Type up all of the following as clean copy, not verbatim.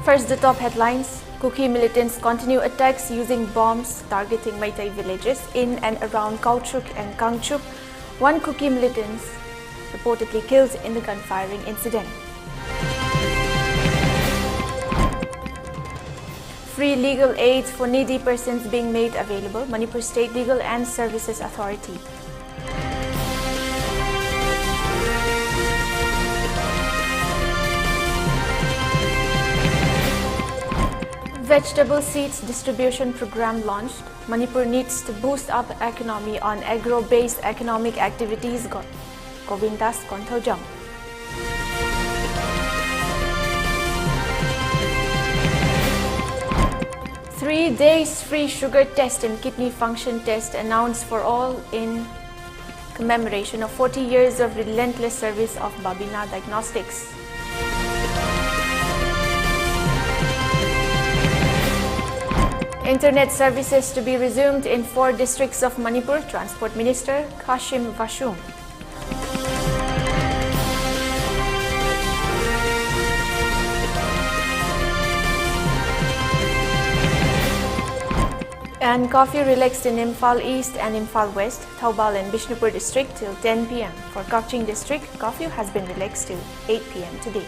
First, the top headlines. Kuki militants continue attacks using bombs targeting Meitei villages in and around Kauchuk and Kangchup. One Kuki militant reportedly killed in the gunfiring incident. Free legal aid for needy persons being made available. Manipur State Legal and Services Authority. Vegetable seeds distribution program launched. Manipur needs to boost up economy on agro-based economic activities. Govindas Konthojam. Three days free sugar test and kidney function test announced for all in commemoration of 40 years of relentless service of Babina Diagnostics. Internet services to be resumed in 4 districts of Manipur, Transport Minister Kashim Vashum. And curfew relaxed in Imphal East and Imphal West, Thoubal and Bishnupur district till 10 p.m. For Kakching district, curfew has been relaxed till 8 p.m. today.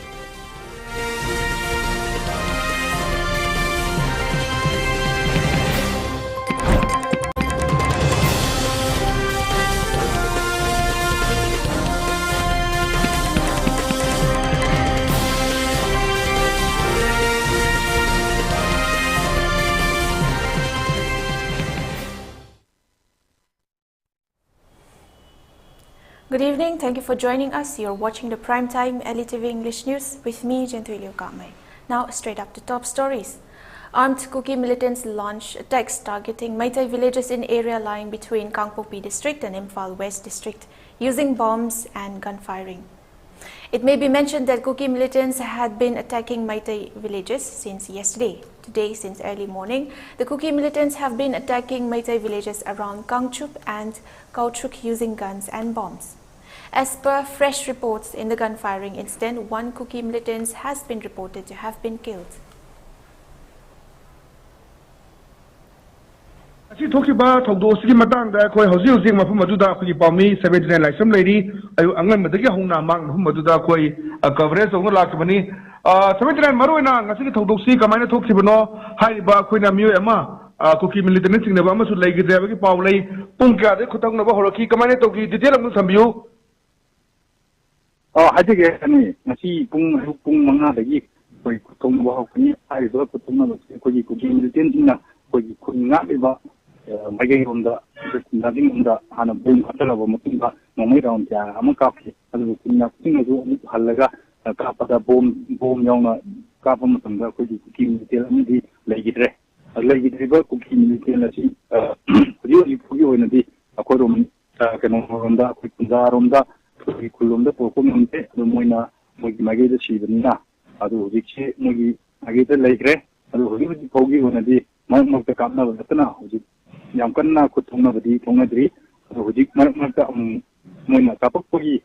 Good evening. Thank you for joining us. You're watching the primetime ELITETV English News with me, Jianthuiliu Kahmei. Now, straight up to top stories. Armed Kuki militants launch attacks targeting Meitei villages in area lying between Kangpokpi district and Imphal West district using bombs and gunfiring. It may be mentioned that Kuki militants had been attacking Meitei villages since yesterday. Today, since early morning, the Kuki militants have been attacking Meitei villages around Kangchup and Kauchuk using guns and bombs. As per fresh reports in the gunfiring incident, one Kuki militant has been reported to have been killed. Asi thoki ba thogdo sigi matang da khoi hoji hoji mafum aduda khoi pawmi 79 laisam leiri ayu angan madagi hongna mang mafum aduda khoi coverage ong lakbani 79 maroina ngasi thogdo si kamaina thokhibano hai ba khoina miyo ama Kuki militant sing na ba masu leigi deba ki pawlei pung kya de khutang na ba horoki kamaina toki detail ang sambiu 하지게 아니 마치 뿡 망나다기 거기 고통과 하고니 아이도 고통나 거기 밀텐이나 거기 군나비바 마게용다 나딩다 하나 봄 같다라고 무슨가 농미라운데 아무 카피 아주 그냥 띵어도 할래가 카파다 봄 영나 카파 무슨가 거기 밀텐이 레기드레 거기 밀텐이 거기 오는데 아코롬 그놈다 군자롬다 거기 굴롬다 보고는데 모이나 모기 마게도 시드니나 아주 직시 모기 마게도 레그레 아주 거기 오는데 막막다 감나 버렸나 아주 양건나 고통나버디 통나들이 아주 막막다 모이나 까뻑거기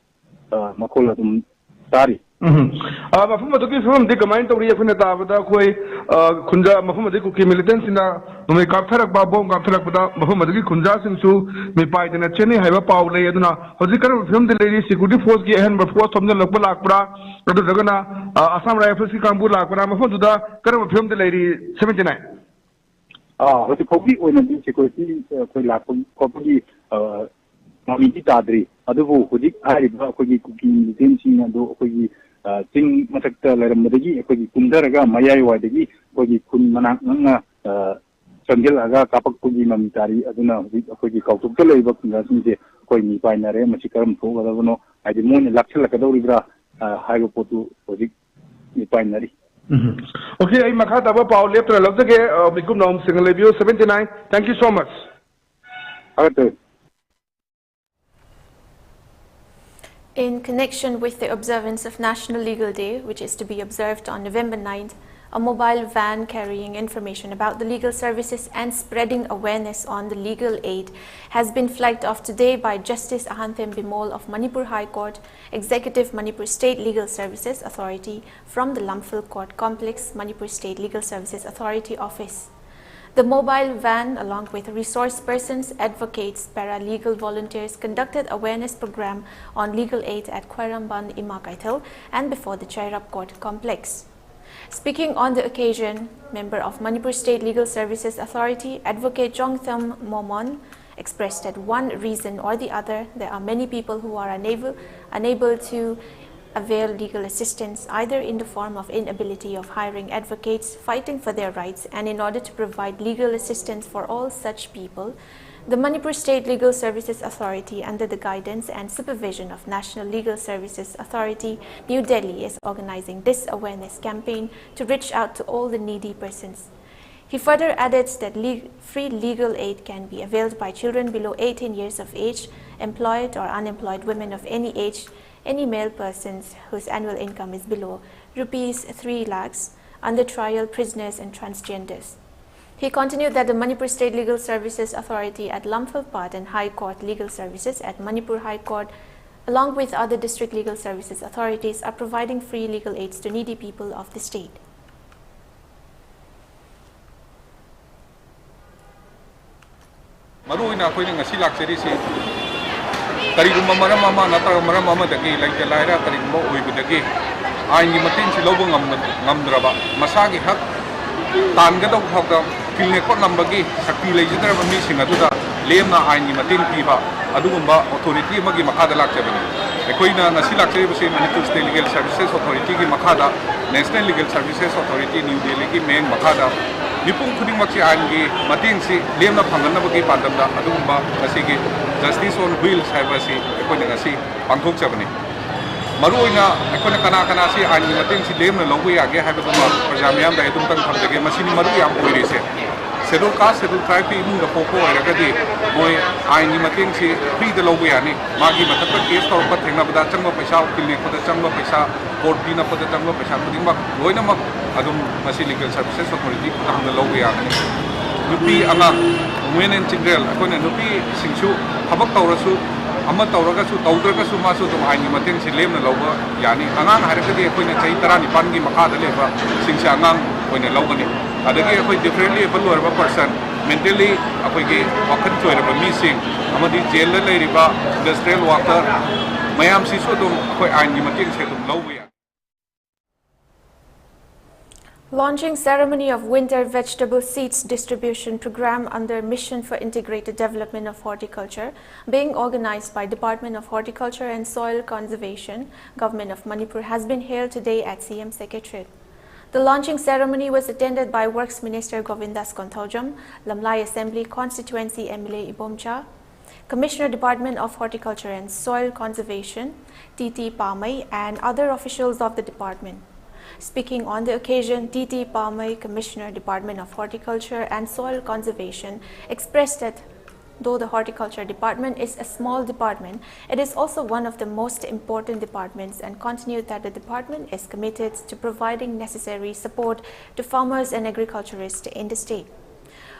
마콜라 좀 다리 mafum adu ki film de comment tori afina ta bada koi khunja mafum adu Kuki militants ina numai kaptharak ba bom kaptharak bada mafum adu ki khunja sing su mi pai dena cheni haiba paw le aduna hoji kar film de le security force ki ehan force somna lokpa lakpra adu jagana Assam rifles ki kambu lakpra mafum du da kar film de le 79 hoji kogi oina di security koi lakpa kogi mami tadri adu hoji ai ba kogi Kuki militants ina do kogi ting matakta laramdagi kogi kumdaraga mayai wadagi kogi kun manak nga changel aga kapak kogi mamitari aduna kogi kautuk leiba kunga sinje koi ni painare machikaram thoga davono adi mon lakchal kadawribra haigo potu kogi ni painari okay ai makha daba paw leptra lobjage bikum nom single review 79 thank you so much In connection with the observance of National Legal Day, which is to be observed on November 9th, a mobile van carrying information about the legal services and spreading awareness on the legal aid has been flagged off today by Justice Ahanthem Bimol of Manipur High Court, Executive Manipur State Legal Services Authority from the Lamphil Court Complex, Manipur State Legal Services Authority Office. The mobile van, along with resource persons, advocates, paralegal volunteers, conducted awareness program on legal aid at Khwaramban Imakaithal and before the Chairap Court Complex. Speaking on the occasion, member of Manipur State Legal Services Authority, Advocate Jongtham Momon, expressed that one reason or the other, there are many people who are unable to avail legal assistance, either in the form of inability of hiring advocates, fighting for their rights, and in order to provide legal assistance for all such people, the Manipur State Legal Services Authority, under the guidance and supervision of National Legal Services Authority, New Delhi, is organizing this awareness campaign to reach out to all the needy persons. He further added that free legal aid can be availed by children below 18 years of age, employed or unemployed women of any age, any male persons whose annual income is below rupees 3 lakhs, under trial prisoners and transgenders. He continued that the Manipur State Legal Services Authority at Lamphil Part and High Court Legal Services at Manipur High Court, along with other district legal services authorities, are providing free legal aids to needy people of the state. Karigumma maram mama natra maram mama dagi like the laira karigumma uibudagi aini matin si lobo ngamdraba masagi hak tangada hokam kilne ko nambagi sakti lejdra bami singaduda lemna aini matin piba adugumba authority magi makada lakchabani ekoina nasi lakchabi Manipur State Legal Services Authority ki makada National Legal Services Authority New Delhi ki main makada Nipung khuding maksi aini matin si lemna phanganna bagi padamda adugumba nasigi Justice on Wheels Havasi, Econasi, Bangkok Chavani. Maruina, Econa Kana si, and Matin Sim, Logia, Habitama, Pajamiam, the Eduntan from the Machine Maria, Purise. Sedu Cas, Sedu Tripe, the Popo, Ragadi, Boy, I Nimatin, free the Logiani, Magi Mataka case or Patina, the Chamba Pesha, Killing for the Chamba Pesha, Port Pina for the Chamba Pesha, Goinama, Adum Basilical Services Authority, the Logiani. Nupi Anang, women and children, Akon and Nupi, Singshu, Habak Taurasu, Amat Tauragasu, Tauragasu Masu, Aini Matin, Silem, Loga, Yani, Anang, Harakati, Akon and Chaitarani, Pangi, Makada Leva, Singshangang, when a Logani. Adagi, a differently a person, mentally, a Wakan to a missing, Amadi Jella Riva, industrial water, Mayam Sisudum, Aini Matin, Setum, Logia. Launching ceremony of winter vegetable seeds distribution program under Mission for Integrated Development of Horticulture being organized by Department of Horticulture and Soil Conservation, Government of Manipur, has been held today at CM Secretariat. The launching ceremony was attended by Works Minister Govindas Konthaujam, Lamlai Assembly Constituency MLA Ibomcha, Commissioner Department of Horticulture and Soil Conservation, TT Kahmei, and other officials of the department. Speaking on the occasion, TT Kahmei, Commissioner, Department of Horticulture and Soil Conservation, expressed that though the Horticulture Department is a small department, it is also one of the most important departments, and continued that the department is committed to providing necessary support to farmers and agriculturists in the state.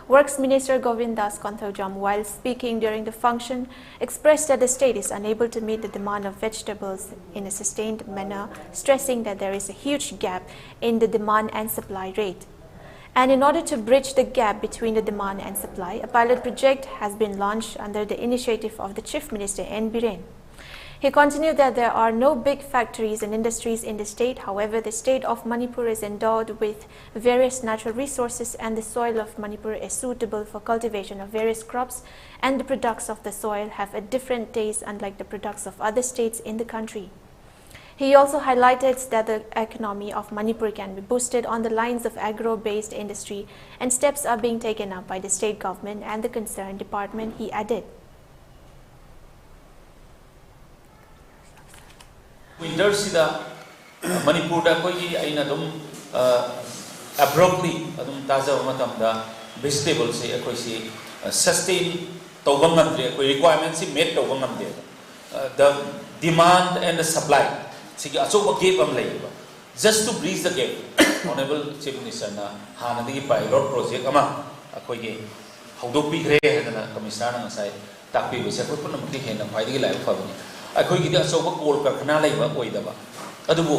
Works Minister Govindas Konthaujam, while speaking during the function, expressed that the state is unable to meet the demand of vegetables in a sustained manner, stressing that there is a huge gap in the demand and supply rate. And in order to bridge the gap between the demand and supply, a pilot project has been launched under the initiative of the Chief Minister N. Biren. He continued that there are no big factories and industries in the state. However, the state of Manipur is endowed with various natural resources, and the soil of Manipur is suitable for cultivation of various crops, and the products of the soil have a different taste unlike the products of other states in the country. He also highlighted that the economy of Manipur can be boosted on the lines of agro-based industry, and steps are being taken up by the state government and the concerned department, he added. Winter sida Manipur da koi aina dum abruptly adum taza matamda vegetable se koi si sustain tawang namde koi requirement si met tawang namde the demand and the supply si aso gap am lai just to bridge the gap Honorable Chief Minister na hanadigi pilot project ama akoigi haudopi gre na commissioner na sai takpi bise ko pun namki hena paidigi lai phabani akoigi di asoba kol karkhana laiba oidaba adubu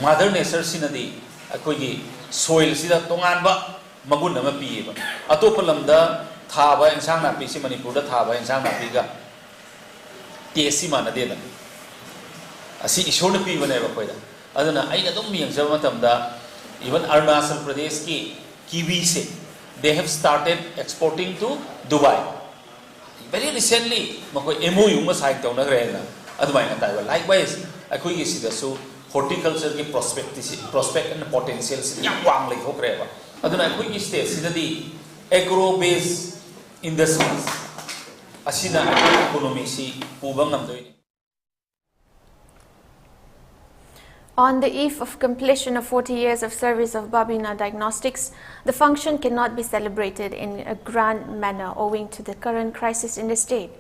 mother nature sinadi akoigi soil sida tonganba magun nama piba atopa lamda thaba insang napi si Manipur da thaba insang napi ga tesi manade na asi ishona piba na ba koida aduna aina dum miyang jaba matamda even Arunachal Pradesh ki kiwi se they have started exporting to Dubai very recently makoi MOU ma sign tawna gre na adumai na taiwa likewise akoi gi sida su horticulture ki prospect and potential si yang wang lai hokre ba aduna akoi gi state sida di agro based industries asina economy si pubang namdoi. On the eve of completion of 40 years of service of Babina Diagnostics, the function cannot be celebrated in a grand manner owing to the current crisis in the state.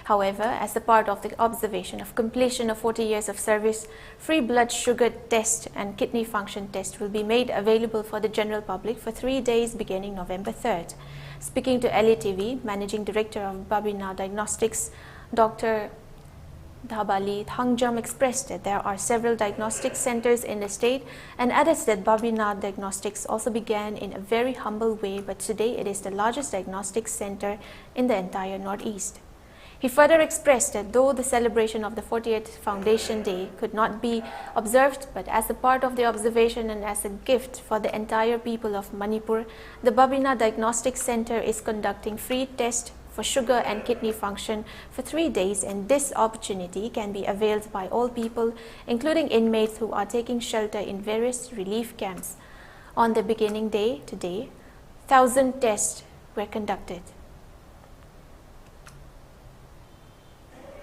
However, as a part of the observation of completion of 40 years of service, free blood sugar test and kidney function test will be made available for the general public for 3 days beginning November 3rd. Speaking to ELITETV, Managing Director of Babina Diagnostics, Dr. Dhabali Thangjam expressed that there are several diagnostic centers in the state and added that Babina Diagnostics also began in a very humble way, but today it is the largest diagnostic center in the entire Northeast. He further expressed that though the celebration of the 48th Foundation Day could not be observed, but as a part of the observation and as a gift for the entire people of Manipur, the Babina Diagnostic Center is conducting free tests for sugar and kidney function for 3 days, and this opportunity can be availed by all people, including inmates who are taking shelter in various relief camps. On the beginning day today, 1,000 tests were conducted.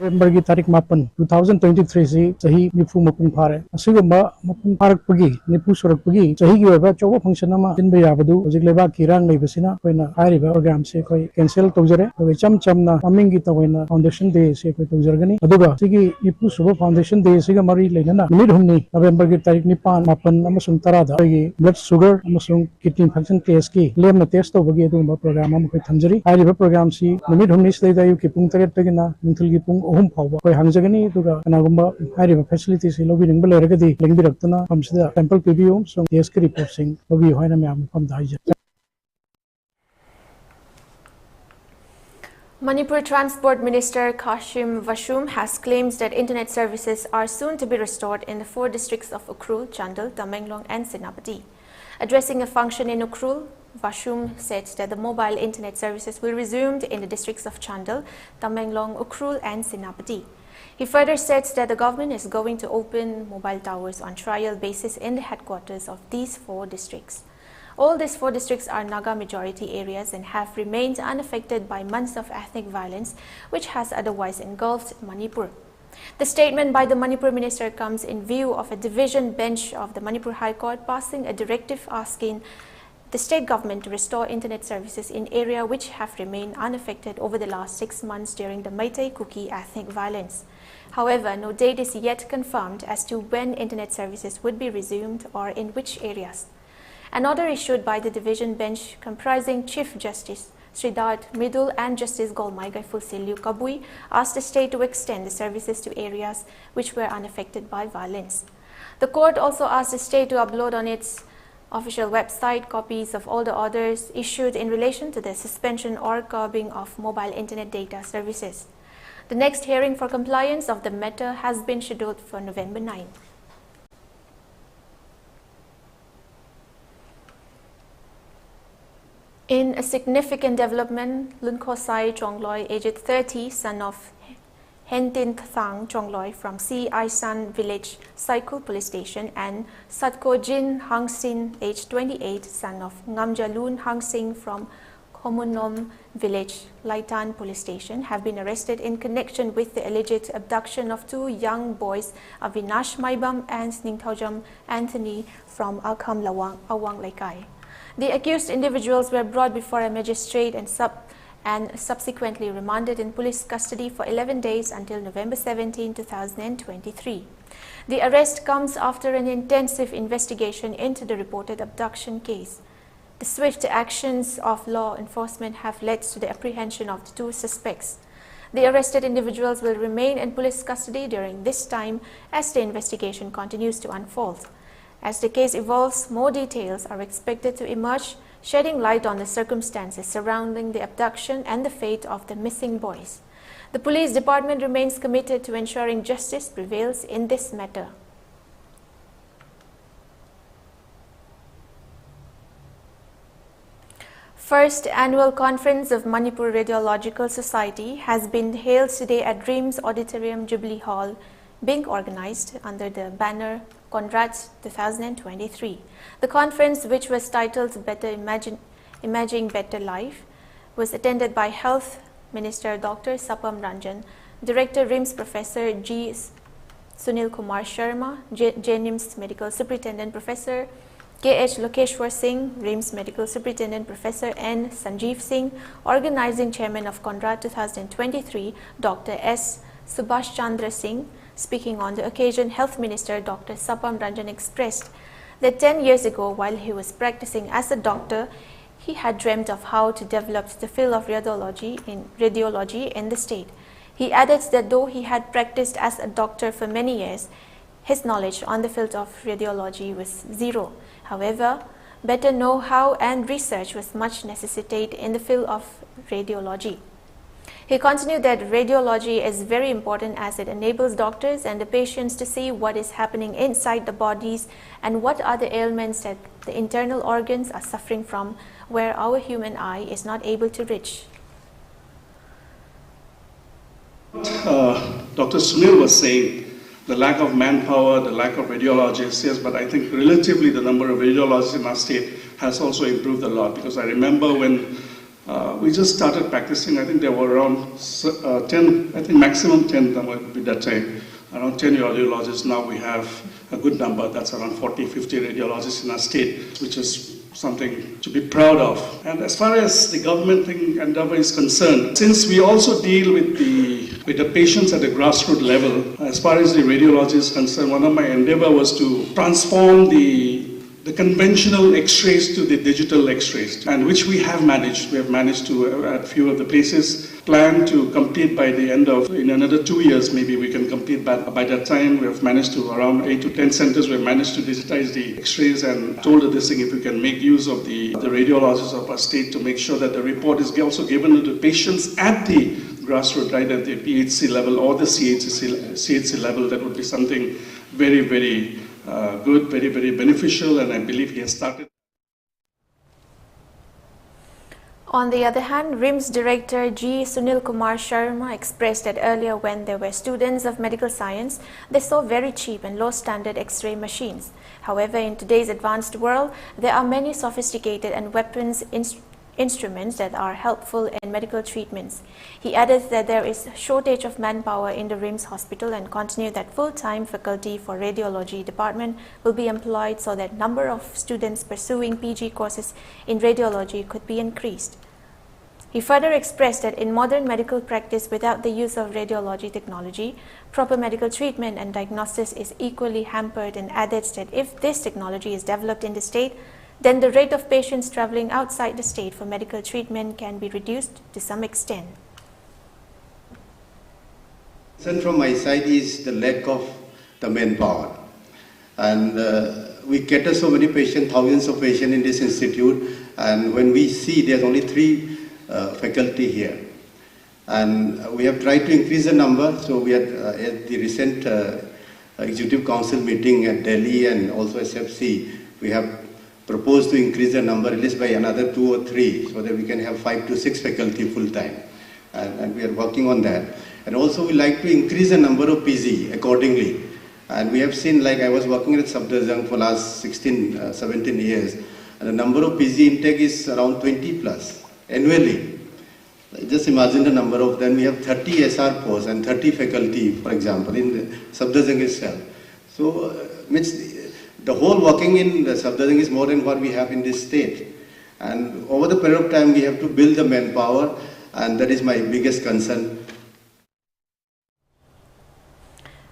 November की तारीख 2023 से सही निफु मपुन फारे असिगुम्बा मपुन फारक पगी निफु सुरक पगी सही की Veeba चौबा function अमा दिन याबदु हजिक लेबा किरांग लेबसिना कोइना हारिबा प्रोग्राम से कोई कैंसिल तौजरे तो चम चमना ममिंग की तवैना फाउंडेशन डे से कोई तौजरगनी अदुगा सिगी निफु सुबा फाउंडेशन डे सिगा मरी लेना मिनिट हमनी नवंबर की तारीख 9 मापन अमसुंग 10 दा की ब्लड शुगर अमसुंग किडनी फंक्शन टेस्ट की लेमना टेस्ट तौबगी अदुगा प्रोग्राम अम कोई थमजरी हारिबा प्रोग्राम सी मिनिट हमनी सदैदा यु की पुंग 3 तगना निथुल की पुंग ohum phawba koi hangjagani duga kanagumba hariba facilities lobi ningba leragadi lengbirakna famsida sample pbu so test report sing lobi hoina myam fam daija. Manipur Transport Minister Kashim Vashum has claimed that internet services are soon to be restored in the 4 districts of Ukhrul, Chandal, Tamenglong and Senapati. Addressing a function in Ukhrul, Vashum said that the mobile internet services will resume in the districts of Chandal, Tamenglong, Ukhrul and Senapati. He further said that the government is going to open mobile towers on trial basis in the headquarters of these 4 districts. All these 4 districts are Naga majority areas and have remained unaffected by months of ethnic violence, which has otherwise engulfed Manipur. The statement by the Manipur minister comes in view of a division bench of the Manipur High Court passing a directive asking the state government to restore internet services in area which have remained unaffected over the last 6 months during the Meitei Kuki ethnic violence. However, no date is yet confirmed as to when internet services would be resumed or in which areas. An order issued by the division bench comprising Chief Justice Sridhart Midul and Justice Golmaigai Fulsiliu Kabui asked the state to extend the services to areas which were unaffected by violence. The court also asked the state to upload on its official website copies of all the orders issued in relation to the suspension or curbing of mobile internet data services. The next hearing for compliance of the matter has been scheduled for November 9. In a significant development, Lunkosai Chongloi, aged 30, son of Hentin Thang Chongloi from Si Aisan Village Cycle Police Station, and Satko Jin Hang Sin, aged 28, son of Ngamjalun Hang Sing from Komunom Village Laitan Police Station, have been arrested in connection with the alleged abduction of 2 young boys, Avinash Maibam and Ningthaujam Anthony from Alkham Awang Laikai. The accused individuals were brought before a magistrate and and subsequently remanded in police custody for 11 days until November 17, 2023. The arrest comes after an intensive investigation into the reported abduction case. The swift actions of law enforcement have led to the apprehension of the two suspects. The arrested individuals will remain in police custody during this time as the investigation continues to unfold. As the case evolves, more details are expected to emerge, shedding light on the circumstances surrounding the abduction and the fate of the missing boys. The police department remains committed to ensuring justice prevails in this matter. First annual conference of Manipur Radiological Society has been held today at Dreams Auditorium Jubilee Hall, being organized under the banner Congrats 2023. The conference, which was titled Better Imaging Better Life, was attended by Health Minister Dr. Sapam Ranjan, Director RIMS Professor G. Sunil Kumar Sharma, JNIMS Medical Superintendent Professor K.H. Lokeshwar Singh, RIMS Medical Superintendent Professor N. Sanjeev Singh, Organizing Chairman of Conrad 2023, Dr. S. Subhash Chandra Singh. Speaking on the occasion, Health Minister Dr. Sapam Ranjan expressed that 10 years ago, while he was practicing as a doctor, he had dreamt of how to develop the field of radiology in the state. He added that though he had practiced as a doctor for many years, his knowledge on the field of radiology was zero. However, better know-how and research was much necessitated in the field of radiology. He continued that radiology is very important as it enables doctors and the patients to see what is happening inside the bodies and what are the ailments that the internal organs are suffering from, where our human eye is not able to reach. Dr. Sunil was saying, the lack of manpower, the lack of radiologists, yes, but I think relatively the number of radiologists in our state has also improved a lot, because I remember when we just started practicing, I think there were around 10, I think maximum 10 at that time, around 10 radiologists. Now we have a good number, that's around 40, 50 radiologists in our state, which is something to be proud of. And as far as the government endeavor is concerned, since we also deal with the patients at the grassroots level, as far as the radiology is concerned, one of my endeavor was to transform the conventional x-rays to the digital x-rays, and which we have managed. We have managed to, at a few of the places, plan to complete by the end of, in another 2 years, maybe we can complete by that time. We have managed to, around 8 to 10 centers, we have managed to digitize the x-rays, and told her this thing, if we can make use of the radiologists of our state to make sure that the report is also given to the patients at the grassroots, right, at the PHC level or the CHC level, that would be something very, very good, very, very beneficial, and I believe he has started. On the other hand, RIMS Director G. Sunil Kumar Sharma expressed that earlier when there were students of medical science, they saw very cheap and low standard X-ray machines. However, in today's advanced world, there are many sophisticated and weapons instruments that are helpful in medical treatments. He added that there is a shortage of manpower in the RIMS hospital and continued that full-time faculty for radiology department will be employed so that number of students pursuing PG courses in radiology could be increased. He further expressed that in modern medical practice, without the use of radiology technology, proper medical treatment and diagnosis is equally hampered, and added that if this technology is developed in the state, then the rate of patients traveling outside the state for medical treatment can be reduced to some extent. Concern from my side is the lack of the manpower. And we cater so many patients, thousands of patients in this institute, and when we see there's only 3 faculty here. And we have tried to increase the number, so we had at the recent Executive Council meeting at Delhi and also SFC, we have proposed to increase the number at least by another 2 or 3 so that we can have 5 to 6 faculty full time, and we are working on that. And also we like to increase the number of PG accordingly, and we have seen, like I was working at Sabdarjung for last 17 years, and the number of PG intake is around 20 plus annually. Just imagine the number of them. We have 30 SR posts and 30 faculty, for example, in Sabdarjung itself. So the whole working in the Sabdarjung is more than what we have in this state. And over the period of time, we have to build the manpower. and that is my biggest concern.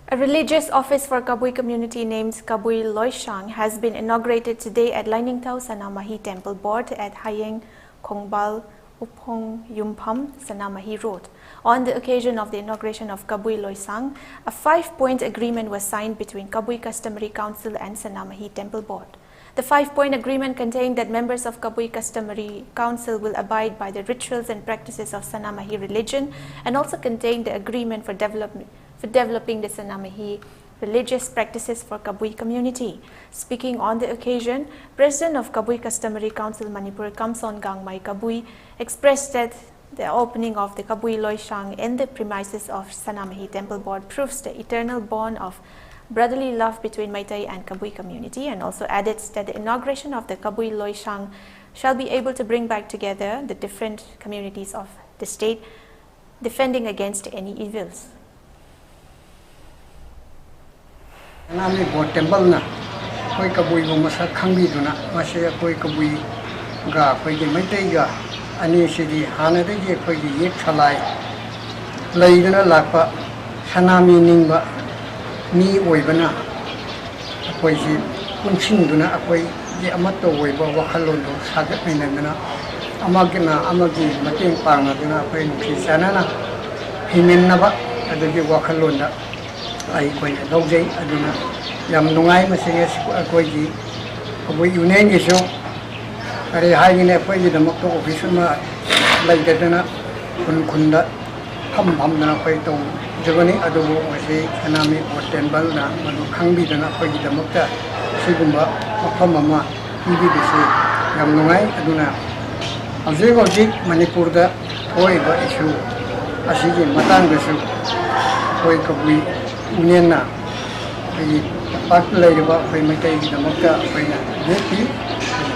A religious office for Kabui community named Kabui Loishang has been inaugurated today at Lainingthau Sanamahi Temple Board at Hayeng Kongbal Upong Yumpam Sanamahi Road. On the occasion of the inauguration of Kabui Loisang, a 5-point agreement was signed between Kabui Customary Council and Sanamahi Temple Board. The 5-point agreement contained that members of Kabui Customary Council will abide by the rituals and practices of Sanamahi religion, and also contained the agreement for developing the Sanamahi religious practices for Kabui community. Speaking on the occasion, President of Kabui Customary Council Manipur, Kamson Gangmai Kabui, expressed that the opening of the Kabui Loishang in the premises of Sanamahi Temple Board proves the eternal bond of brotherly love between Meitei and Kabui community, and also added that the inauguration of the Kabui Loishang shall be able to bring back together the different communities of the state, defending against any evils. Sanamahi Board Temple na koi Kabui go masa khangbi duna mase koi Kabui ga koi ge Meitei ga ani sidi hana de ge koi ge yek thalai leidana lakpa sanami ningba mi oibana koi si punching duna koi ge amato oiba wakhalon do sagat mainana amagi mateng pangna duna koi nusi sanana himenna ba adagi wakhalon da ai koi lojai aduna yam nungai masenge koi gi Kabui union gi so are haigine koi gi damak to office ma laidana khunda pham dana koi to jagani adubu mase Sanamahi Board Temple na madu khangbi dana koi gi damak ta sigumba mafam ama ibi bise yam nungai aduna hojik Manipur da koi ba issue asigi matang da su koi Kabui union na koi part lai ba koi Meitei gi damak ta koi na yepi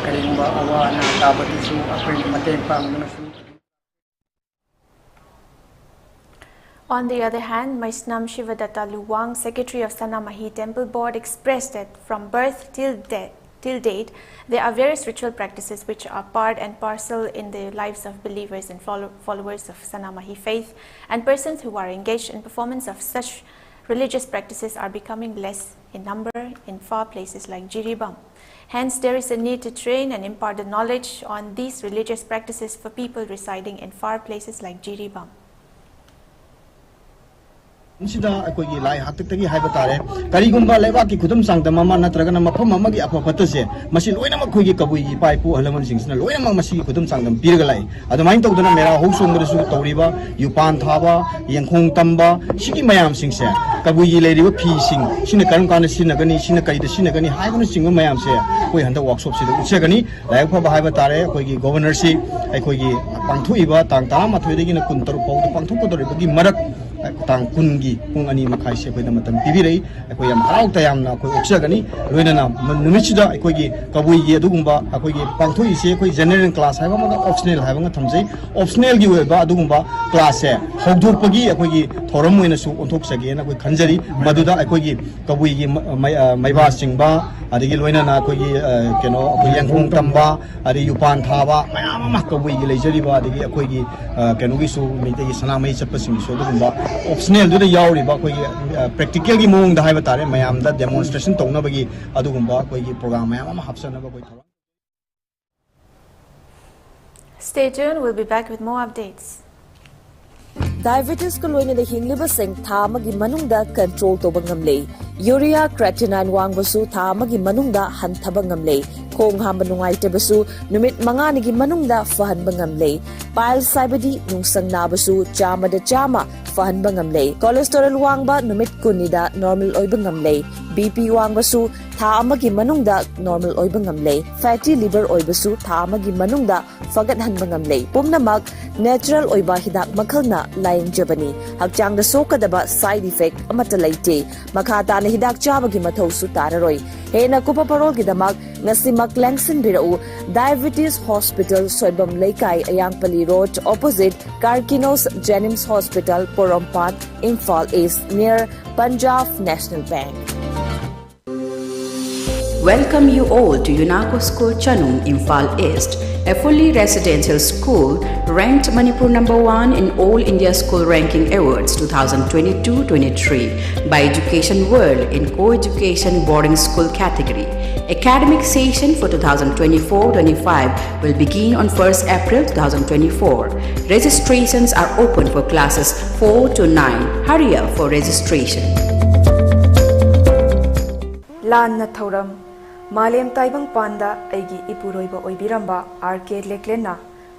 karingba awa na tabatu su koi mateng pang dana su. On the other hand, Maisnam Shivadatta Luwang, Secretary of Sanamahi Temple Board, expressed that from birth till date, there are various ritual practices which are part and parcel in the lives of believers and followers of Sanamahi faith, and persons who are engaged in performance of such religious practices are becoming less in number in far places like Jiribam. Hence, there is a need to train and impart the knowledge on these religious practices for people residing in far places like Jiribam. Sida akogi lai haktagi haiba tare karigumba leba ki khudum sangda mama natragana mafam amagi apapata se masi loina makhogi kabui gi paipu halaman singsna loina mak masi khudum sangdam pirga lai adumain tawdana mera housungda su tawriba yupan thaba yengkhong tamba sigi mayam singse kabui gi leiriba phi sing sina karum kana sinagani sina kaida sinagani haibuna singba mayam se koi handa workshop sida uchegani lai phaba haiba tare akogi governor si akogi pangthuiba tang tara mathoi degi na kuntar pawda pangthukkodori gi marak tang kungi pung ani makai se koi da matam pibirei koi yam harau tayam na koi oksagani loina na numichida koi gi kabui gi adugumba koi gi pangthoi se koi general class haiba ma optional haiba nga thamjai optional gi weba adugumba class se hogduk pagi koi gi thoram moina su onthok sage na koi khanjari maduda koi gi kabui gi maiba singba adigi loina na koi gi keno koi yangkhong tamba adi yupan thaba mayam ma kabui gi leijari ba adigi koi gi keno gi su meite gi Sanamahi chappa sing so adugumba optional do the yauri ba koi practical gi mong da haiba tare mayam da demonstration tongna bagi adugumba koi gi program mayam ma hapsana ba koi thara. Stay tuned, we'll be back with more updates. Diabetes ko loina da hingliba sing tha magi manungda control to bangamle urea creatinine wangbasu tha magi manungda hanthaba ngamle khong hamba nungai te basu numit manga ni gi manungda fahan bangamle pile saibadi nungsang na basu chama da chama fahan bangamle cholesterol wangba numit kunida normal oi bangamle bp wangbasu tha amagi manungda normal oi bangamle fatty liver oi basu tha amagi manungda fagat han bangamle pumnamak natural oi ba hidak makhalna lain jabani hakchang da sokadaba side effect amata laite makata na hidak chabagi mathau su tararoi hena kupa parol gi damak ngasimak langsin birau diabetes hospital soibam leikai ayangpali road opposite Karkinos Jenims Hospital Porompat Imphal East near Punjab National Bank. Welcome you all to UNACO School Chanung, Imphal East. a fully residential school, ranked Manipur #1 in All India School Ranking Awards 2022-23 by Education World in Co-Education Boarding School category. Academic session for 2024-25 will begin on 1st April 2024. Registrations are open for classes 4 to 9. Hurry up for registration. Lan na thoram Malem taibang panda aigi ipuroiba oibiramba RK Leklena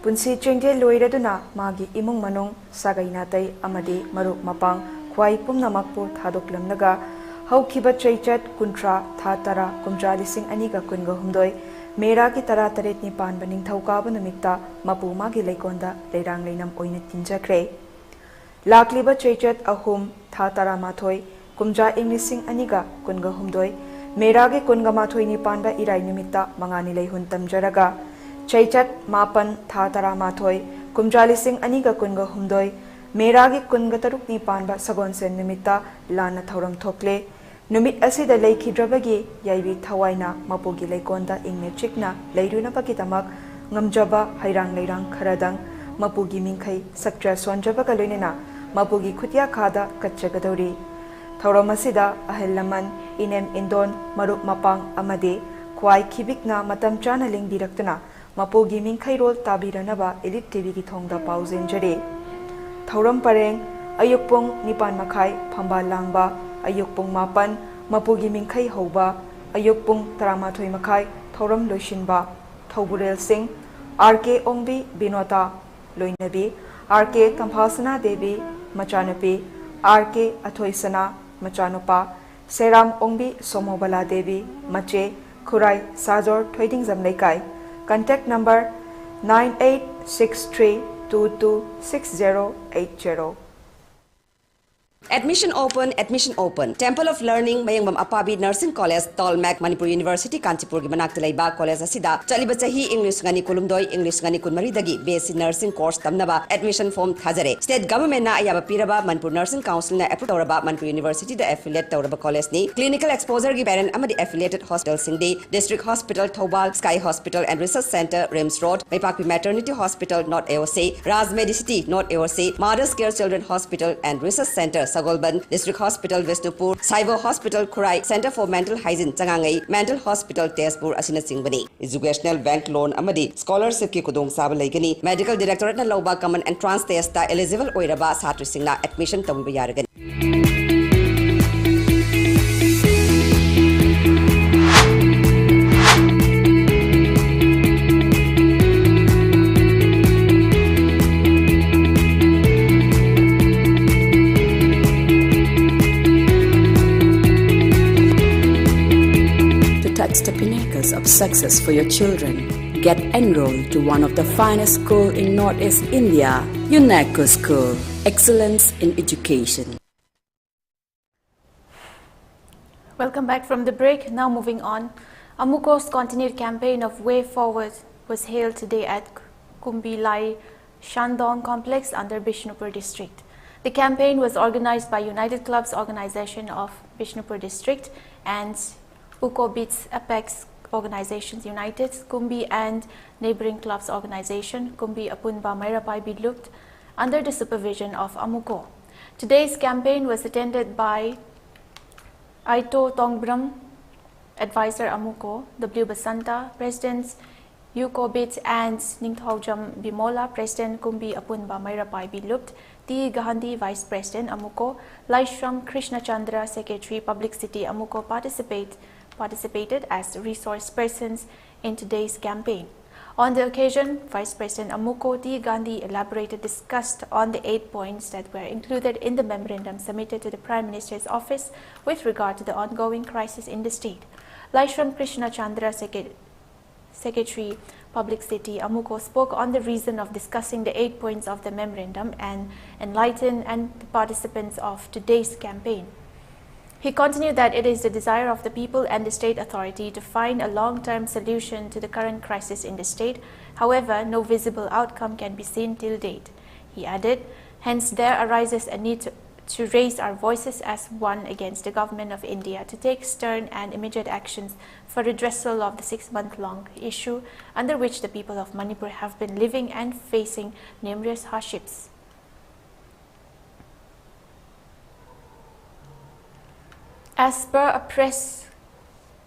punsi chengje loiraduna magi imung manung sagai natai amadi maruk mapang khwai pumnamakpu thadoklamnaga haukiba chaichat kuntra thatara kumja lising aniga kunga humdoi mera ki tara taret ni pan baning thauka numikta mapu magi leikonda leirang leinam oina tinjakre lakliba chaichat ahum thatara mathoi kumja inglising aniga kunga humdoi Meragi kunga mathoi ni panda irai nimita mangani leihun tamjaraga chaichat mapan thatara mathoi kumjalising aniga kunga humdoi meragi kunga taruk ni panba sagon sen nimita lana thoram thokle numit asida leikhidrabagi yaibi thawaina mapugi leikonda ingne chikna leiruna pakitamak ngamjaba hairang leirang kharadang mapugi mingkhai saktra sonjaba kaloinena mapugi khutya khada katchagadori Thauromasida Ahelaman Inem Indon Maruk Mapang Amade Kwai Kibikna Matam Chana Ling Directana Mapogi Mingkhairol Tabiranaba ELITETV ki thongda pauzen jare Thauram Pareng Ayukpong Nipan Makhai Phamba Langba Ayukpong Mapan Mapogi Mingkhai Hoba Ayukpong Taramathoi Makhai Thauram Loishinba Thauburel Singh RK Ongbi Binota Loinabi RK Kamphasana Devi Machanapi RK Athoisana Machanupa, Seram Ongbi Somobala Devi, Mache, Kurai, Sajor, Trading Zamlekai. Contact number 9863226080. Admission open. Temple of Learning Mayangmam Apabi Nursing College, Tolmak, Manipur University, Kanchipur gi manak talaiba college asida chaliba chahi English ngani kulumdoi English ngani kunmari dagi BSc Nursing course tamnaba admission form thajare. State government na ayaba piraba Manipur Nursing Council na approve tawraba Manipur University da affiliate tawraba college ni clinical exposure gi parent amadi affiliated hospital singdi District Hospital Thobal, Sky Hospital and Research Center Rims Road, Maipakpi Maternity Hospital North AOC, Raz Medicity North AOC, Mother's Care Children Hospital and Research Center Sagolban, District Hospital Visnupur, Saivo Hospital Kurai, Center for Mental Hygiene Changangai, Mental Hospital Tezpur Asina Singbani, Educational Bank Loan Amadi, Scholarship ki kudong saba laigani, Medical Directorate na Loba Common Entrance Test ta eligible oiraba satri singna admission tawiba yaragan. The pinnacles of success for your children. Get enrolled to one of the finest schools in Northeast India, UNESCO School. Excellence in education. Welcome back from the break. Now moving on. Amuko's continued campaign of Way Forward was held today at Kumbilai Shandong Complex under Bishnupur District. The campaign was organized by United Clubs Organization of Bishnupur District and Ukobits Apex Organizations United, Kumbi and neighboring clubs organization, Kumbi Apunba Mairapai Bidlupt, under the supervision of Amuko. Today's campaign was attended by Aito Tongbram, Advisor Amuko, W. Basanta, Presidents Ukobits and Ningthaujam Bimola, President Kumbi Apunba Mairapai Bidlupt, T. Gandhi, Vice President Amuko, Laishram Krishna Chandra, Secretary Public City Amuko participated as resource persons in today's campaign. On the occasion, Vice President Amuko T. Gandhi discussed on the 8 points that were included in the memorandum submitted to the Prime Minister's office with regard to the ongoing crisis in the state. Laishram Krishna Chandra, Secretary Public City Amuko, spoke on the reason of discussing the 8 points of the memorandum and enlightened the participants of today's campaign. He continued that it is the desire of the people and the state authority to find a long-term solution to the current crisis in the state. However, no visible outcome can be seen till date. He added, hence there arises a need to raise our voices as one against the government of India to take stern and immediate actions for redressal of the 6-month-long issue under which the people of Manipur have been living and facing numerous hardships. As per a press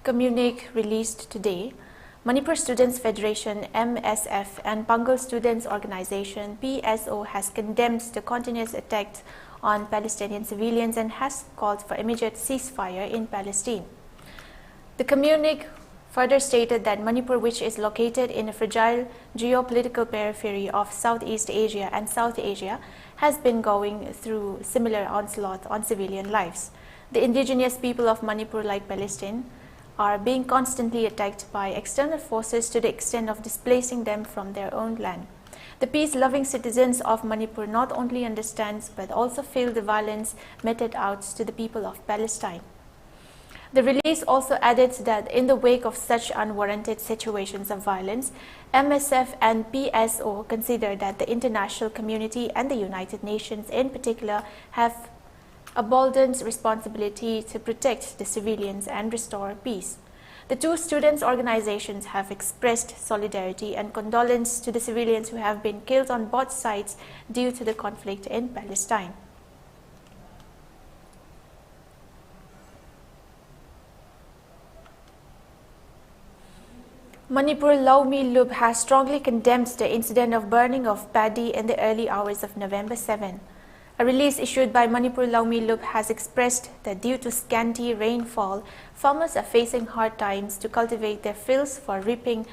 communique released today, Manipur Students Federation MSF and Bengal Students Organization PSO has condemned the continuous attacks on Palestinian civilians and has called for immediate ceasefire in Palestine. The communique further stated that Manipur, which is located in a fragile geopolitical periphery of Southeast Asia and South Asia, has been going through similar onslaught on civilian lives. The indigenous people of Manipur, like Palestine, are being constantly attacked by external forces to the extent of displacing them from their own land. The peace-loving citizens of Manipur not only understand but also feel the violence meted out to the people of Palestine. The release also added that in the wake of such unwarranted situations of violence, MSF and PSO consider that the international community and the United Nations in particular have a boldened responsibility to protect the civilians and restore peace. The two students' organizations have expressed solidarity and condolence to the civilians who have been killed on both sides due to the conflict in Palestine. Manipur Laumi Lub has strongly condemned the incident of burning of paddy in the early hours of November 7. A release issued by Manipur Laumi Lub has expressed that due to scanty rainfall, farmers are facing hard times to cultivate their fields for reaping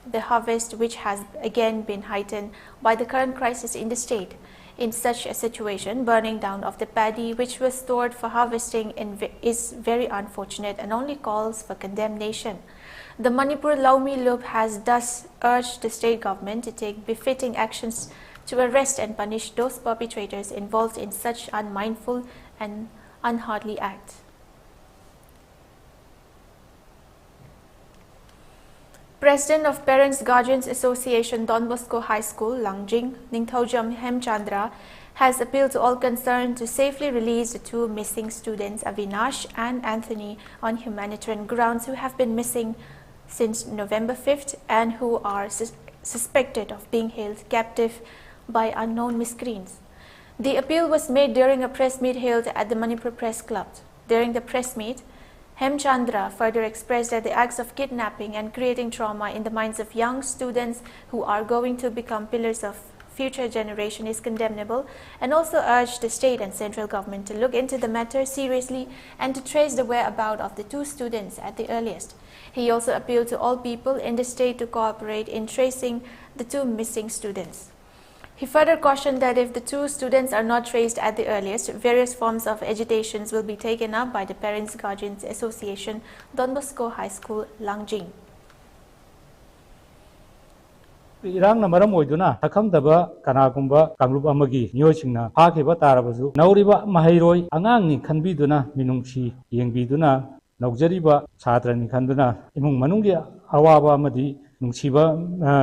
the harvest, which has again been heightened by the current crisis in the state. In such a situation, burning down of the paddy which was stored for harvesting is very unfortunate and only calls for condemnation. The Manipur Laumi Lub has thus urged the state government to take befitting actions to arrest and punish those perpetrators involved in such unmindful and unheartly act. President of Parents Guardians Association Don Bosco High School, Langjing, Ningthaujam Hemchandra, has appealed to all concerned to safely release the two missing students, Avinash and Anthony, on humanitarian grounds, who have been missing since November 5th and who are suspected of being held captive by unknown miscreants. The appeal was made during a press meet held at the Manipur Press Club. During the press meet, Hemchandra further expressed that the acts of kidnapping and creating trauma in the minds of young students who are going to become pillars of future generation is condemnable, and also urged the state and central government to look into the matter seriously and to trace the whereabouts of the two students at the earliest. He also appealed to all people in the state to cooperate in tracing the two missing students. He further cautioned that if the two students are not traced at the earliest, various forms of agitations will be taken up by the Parents Guardians Association, Don Bosco High School, Langjing. Irang na maram oiduna thakhamdaba kanagumba kanglup amagi miyosingna phakiba tarabasu nauriba mahairoi angang ni khanbiduna minungsi yengbiduna naujariba chatrani khanduna imung manunggi awaba amadi nungsiba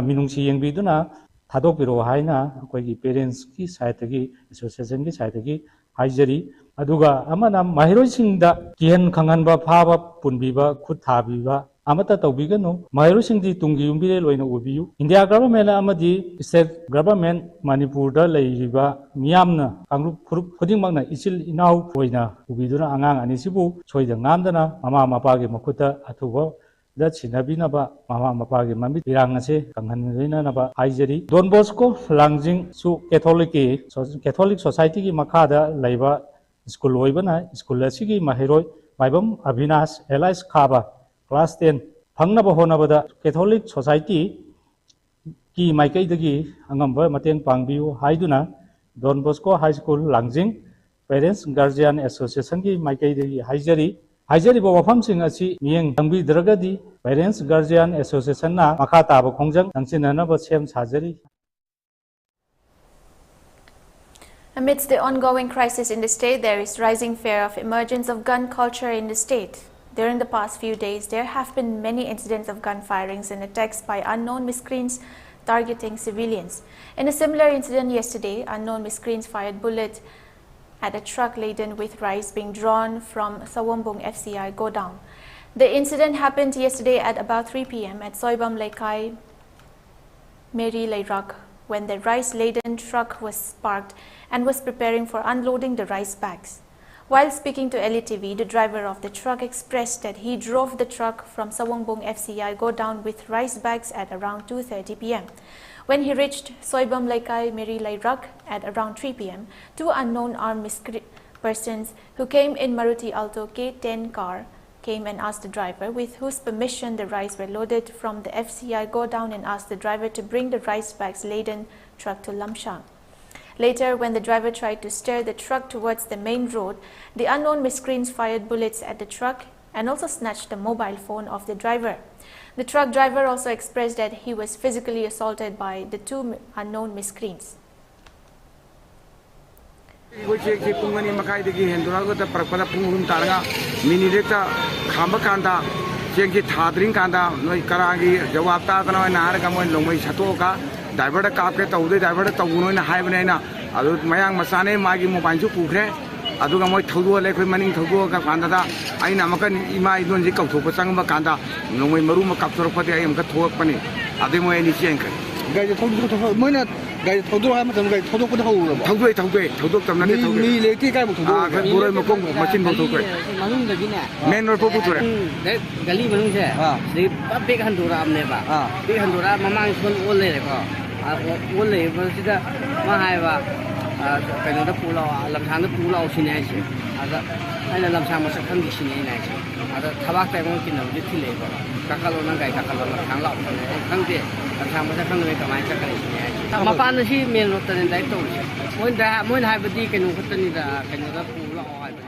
minungsi yengbiduna thadokpiro haina akoigi parents ki saitagi association ki saitagi haijari aduga amana mahairoi singda kihan khanganba phaba punbiba khut thabiba amata tawbiganu mahairoi singdi tungi umbire loina ubiyu India government amadi state government Manipur da leiriba miyamna kangrup khurup khudingmakna isil inau oina ubiduna angang anisibu choida ngamdana mama mapagi makhuta athuba da chinabinaba mama mapagi mambi irangase kanghanrinanaba haijari Don Bosco Langjing su Catholic Society ki makhada leiba school oibana school asigi mahairoi maibam Avinash Elias Khaba Class 10 Pangnaba Honabada Catholic Society ki Maikaidagi Angamba Mateng Pangbiu Haiduna Don Bosco High School Langjing Parents Guardian Association ki Maikaidagi Haijari Bawafam Sing Asi Miyeng Tangbi Dragadi Parents Guardian Association na Makata Bakongjang Tangsinanaba Sem Sajari. Amidst the ongoing crisis in the state, there is rising fear of emergence of gun culture in the state. During the past few days, there have been many incidents of gun firings and attacks by unknown miscreants targeting civilians. In a similar incident yesterday, unknown miscreants fired bullets at a truck laden with rice being drawn from Sawombong FCI godown. The incident happened yesterday at about 3 p.m. at Soibam Laikai, Meri Lairak, when the rice-laden truck was parked and was preparing for unloading the rice bags. While speaking to ELITETV, the driver of the truck expressed that he drove the truck from Sawombong FCI godown with rice bags at around 2:30 p.m. When he reached Soibam Laikai Meri Lairak at around 3 p.m., two unknown armed persons who came in Maruti Alto K10 car came and asked the driver with whose permission the rice were loaded from the FCI godown and asked the driver to bring the rice bags laden truck to Lamshang. Later, when the driver tried to steer the truck towards the main road, the unknown miscreants fired bullets at the truck and also snatched the mobile phone of the driver. The truck driver also expressed that he was physically assaulted by the two unknown miscreants. Driver kaapke tawde driver tawuno na haibne na adu mayang masane magi mobile chu pukre adu ga moi thodu le khoi maning thodu ka kanda da aina makan ima idon ji kautho pa chang ba kanda nomoi maru ma kapsor pati ai amka thok pani adu moi ni chen kai gai thodu moi na gai thodu ha ma tam gai thodu ko thodu thodu tam na ne thodu mi le ti kai mo thodu a ka pura ma kong machine mo thodu manung da gi na main road po putura gali manung se de big handura amne ba big handura mamang son ol le ko ol le ba sida ma hai ba kai no da pula lam thang da pula o sine ai ada ai lam thang ma sa khang di sine ai nai ada thabak tai mo kin na di thile ba kakalo na gai kakalo lam thang la khang de lam thang ma sa khang le ka mai ka kai sine ai ma pan si men no tan dai to mo hai ba di kai no khutani da kai no da pula o hai ba.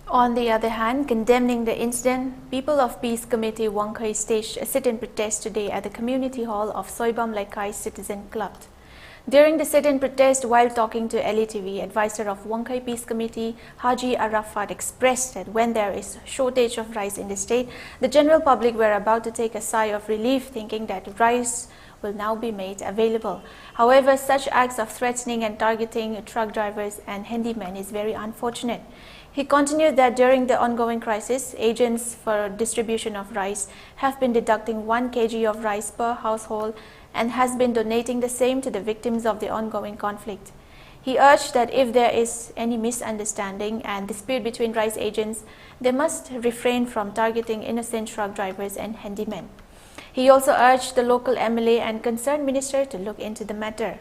On the other hand, condemning the incident, People of Peace Committee Wangkai staged a sit-in protest today at the community hall of Soibam Laikai Citizen Club. During the sit-in protest, while talking to ELITETV, advisor of Wangkai Peace Committee, Haji Arafat, expressed that when there is shortage of rice in the state, the general public were about to take a sigh of relief, thinking that rice will now be made available. However, such acts of threatening and targeting truck drivers and handymen is very unfortunate. He continued that during the ongoing crisis, agents for distribution of rice have been deducting 1 kg of rice per household and has been donating the same to the victims of the ongoing conflict. He urged that if there is any misunderstanding and dispute between rice agents, they must refrain from targeting innocent truck drivers and handymen. He also urged the local MLA and concerned minister to look into the matter.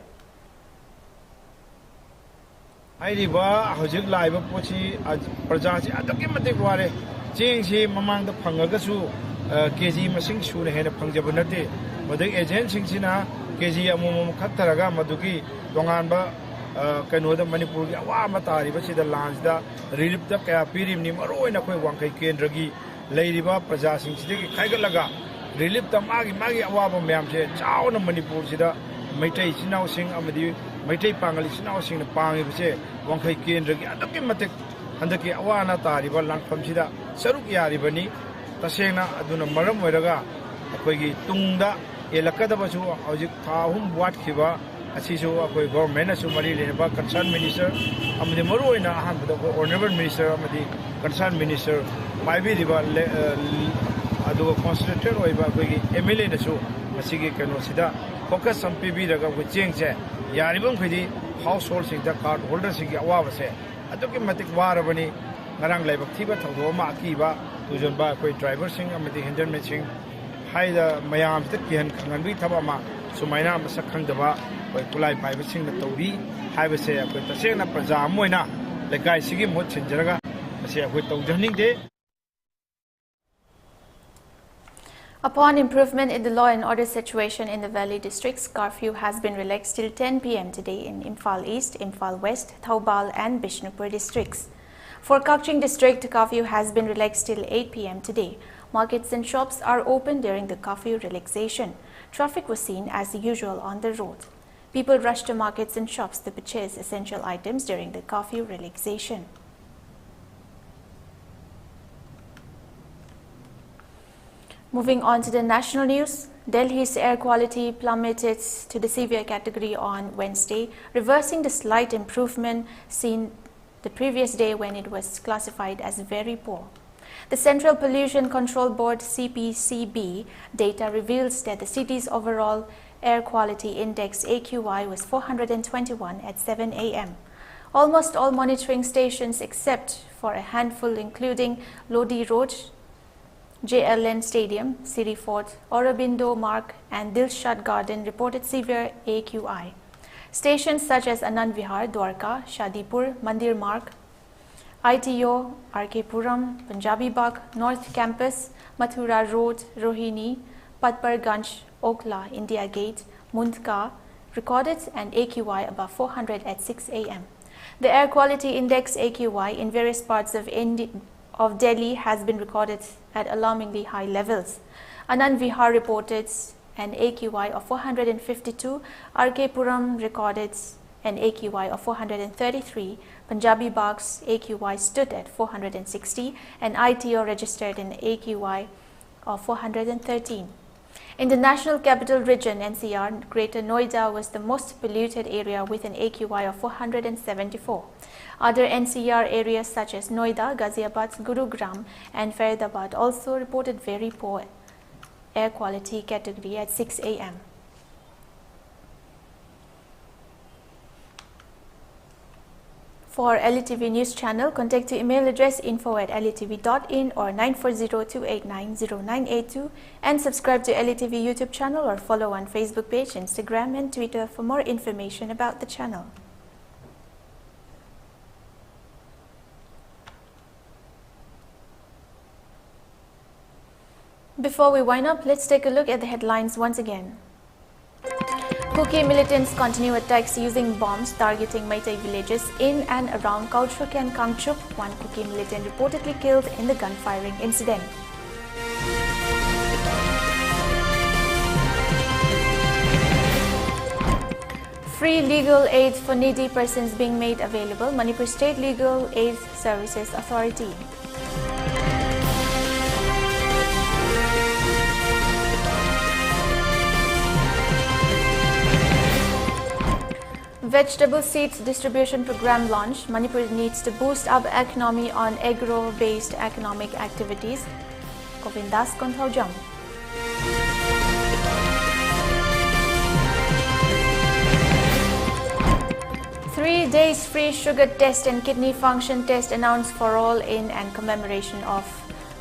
Airiba hojik laiba pochi praja si adaki matik ware ching si mamang da phangaga su kg masing su ne hena phangjaba nate madik agent sing sina kg amum khattaraga maduki dongan ba kano da manipur gi awa matari ba sida lands da relief da kaya pirim ni maroi na khoi wangkai kendragi leiriba praja sing sidagi khaigalaga relief da magi awa ba myam se chauna manipur sida maitai sinau sing amadi maitai pangali sinau sing na pangi bse wangkai kendragi adaki matik handaki awana tariba langpham sida saruk yari bani tasena aduna maram oiraga akoigi tungda elakada basu hojik thahum wat khiba asisu akoi government asu mari lenaba concerned minister amadi maroina ahanbada honorable minister amadi concerned minister maibi riba adu constituted oiba akoigi MLA nasu masigi kano sida focus on PB daga ko chengse yaribam khidi household sing da card holder sing awa se aduki matik warabani ngarang laibak thiba thawdo ma akiba tujon ba koi driver sing amadi handerman sing haida mayam tat kihan khanganbi thaba ma sumaina masak khangdaba koi kulai pai sing na tawri haiba se koi tasena praja moina lekai sigi mot chinjaraga ase koi tawjaning de. Upon improvement in the law and order situation in the Valley districts, curfew has been relaxed till 10 p.m. today in Imphal East, Imphal West, Thoubal and Bishnupur districts. For Kakching district, curfew has been relaxed till 8 p.m. today. Markets and shops are open during the curfew relaxation. Traffic was seen as usual on the road. People rushed to markets and shops to purchase essential items during the curfew relaxation. Moving on to the national news, Delhi's air quality plummeted to the severe category on Wednesday, reversing the slight improvement seen the previous day when it was classified as very poor. The Central Pollution Control Board (CPCB) data reveals that the city's overall air quality index AQI was 421 at 7 a.m. Almost all monitoring stations except for a handful including Lodi Road, JLN Stadium, City Fort, Aurobindo Mark and Dilshad Garden reported severe AQI. Stations such as Anand Vihar, Dwarka, Shadipur, Mandir Mark, ITO, RK Puram, Punjabi Bagh, North Campus, Mathura Road, Rohini, Patparganj, Okla, India Gate, Mundka recorded an AQI above 400 at 6 a.m. The air quality index AQI in various parts of Delhi has been recorded at alarmingly high levels. Anand Vihar reported an AQI of 452, RK Puram recorded an AQI of 433, Punjabi Bagh's AQI stood at 460 and ITO registered an AQI of 413. In the National Capital Region NCR, Greater Noida was the most polluted area with an AQI of 474. Other NCR areas such as Noida, Ghaziabad, Gurugram and Faridabad also reported very poor air quality category at 6 a.m. For ELITETV News Channel, contact the email address info@elitv.in or 9402890982 and subscribe to ELITETV YouTube channel or follow on Facebook page, Instagram and Twitter for more information about the channel. Before we wind up, let's take a look at the headlines once again. Kuki militants continue attacks using bombs targeting Meitei villages in and around Kautruk and Kangchup. One Kuki militant reportedly killed in the gunfiring incident. Free legal aid for needy persons being made available. Manipur State Legal Aid Services Authority. Vegetable seeds distribution program launched. Manipur needs to boost up economy on agro-based economic activities. Govindas Konthaujam. Three days free sugar test and kidney function test announced for all in and commemoration of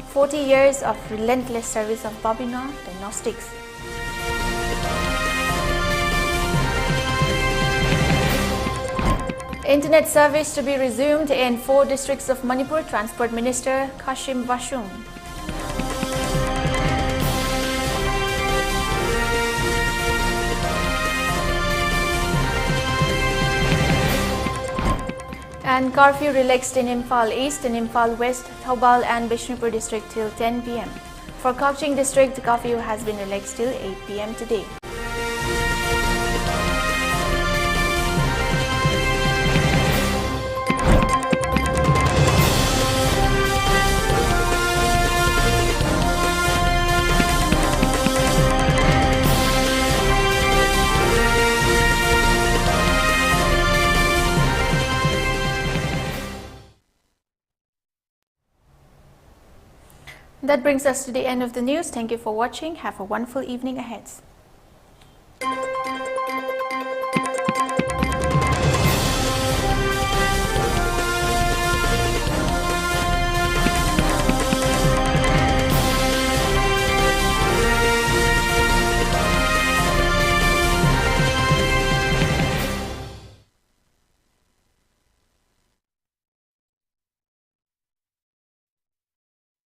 40 years of relentless service of Babina Diagnostics. Internet service to be resumed in 4 districts of Manipur, Transport Minister Kashim Vashum. And curfew relaxed in Imphal East and Imphal West, Thoubal and Bishnupur district till 10 p.m. For Kakching district, curfew has been relaxed till 8 p.m. today. That brings us to the end of the news. Thank you for watching. Have a wonderful evening ahead.